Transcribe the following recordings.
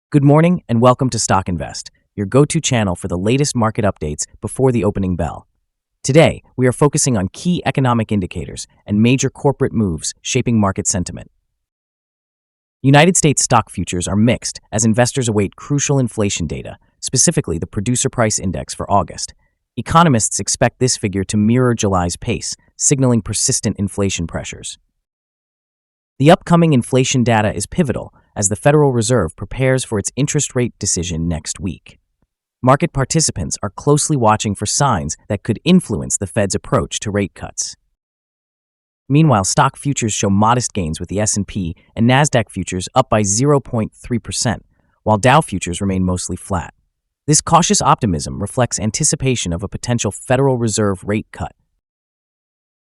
Good morning and welcome to Stock Invest, your go-to channel for the latest market updates before the opening bell. Today, we are focusing on key economic indicators and major corporate moves shaping market sentiment. United States stock futures are mixed as investors await crucial inflation data, specifically the Producer Price Index for August. Economists expect this figure to mirror July's pace, signaling persistent inflation pressures. The upcoming inflation data is pivotal as the Federal Reserve prepares for its interest rate decision next week. Market participants are closely watching for signs that could influence the Fed's approach to rate cuts. Meanwhile, stock futures show modest gains with the S&P and Nasdaq futures up by 0.3%, while Dow futures remain mostly flat. This cautious optimism reflects anticipation of a potential Federal Reserve rate cut.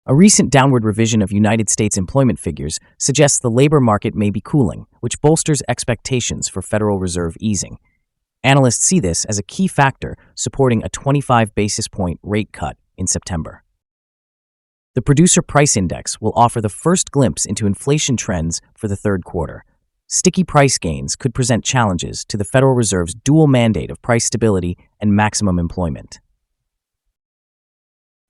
A recent downward revision of United States employment figures suggests the labor market may be cooling, which bolsters expectations for Federal Reserve easing. Analysts see this as a key factor supporting a 25 basis point rate cut in September. The Producer Price Index will offer the first glimpse into inflation trends for the third quarter. Sticky price gains could present challenges to the Federal Reserve's dual mandate of price stability and maximum employment.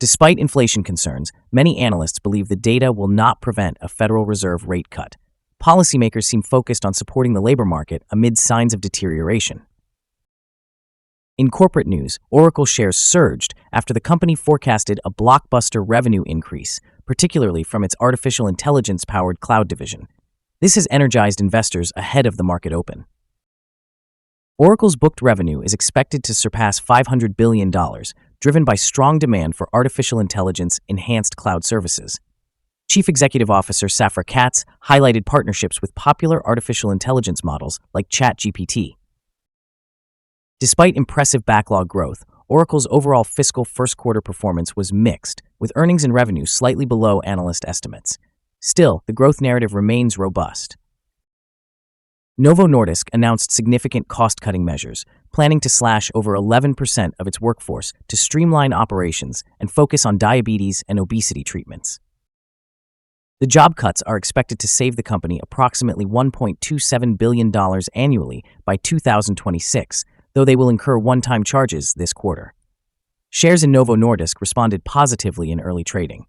Despite inflation concerns, many analysts believe the data will not prevent a Federal Reserve rate cut. Policymakers seem focused on supporting the labor market amid signs of deterioration. In corporate news, Oracle shares surged after the company forecasted a blockbuster revenue increase, particularly from its artificial intelligence-powered cloud division. This has energized investors ahead of the market open. Oracle's booked revenue is expected to surpass $500 billion, driven by strong demand for artificial intelligence-enhanced cloud services. Chief Executive Officer Safra Catz highlighted partnerships with popular artificial intelligence models like ChatGPT. Despite impressive backlog growth, Oracle's overall fiscal first quarter performance was mixed, with earnings and revenue slightly below analyst estimates. Still, the growth narrative remains robust. Novo Nordisk announced significant cost-cutting measures, planning to slash over 11% of its workforce to streamline operations and focus on diabetes and obesity treatments. The job cuts are expected to save the company approximately $1.27 billion annually by 2026, though they will incur one-time charges this quarter. Shares in Novo Nordisk responded positively in early trading.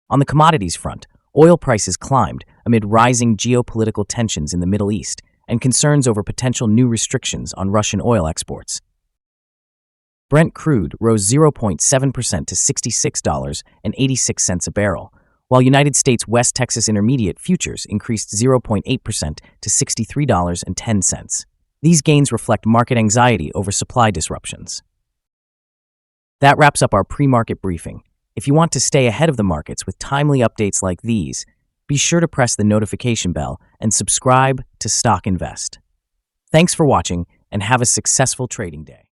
On the commodities front, oil prices climbed amid rising geopolitical tensions in the Middle East and concerns over potential new restrictions on Russian oil exports. Brent crude rose 0.7% to $66.86 a barrel, while United States West Texas Intermediate futures increased 0.8% to $63.10. These gains reflect market anxiety over supply disruptions. That wraps up our pre-market briefing. If you want to stay ahead of the markets with timely updates like these, be sure to press the notification bell and subscribe to Stock Invest. Thanks for watching and have a successful trading day.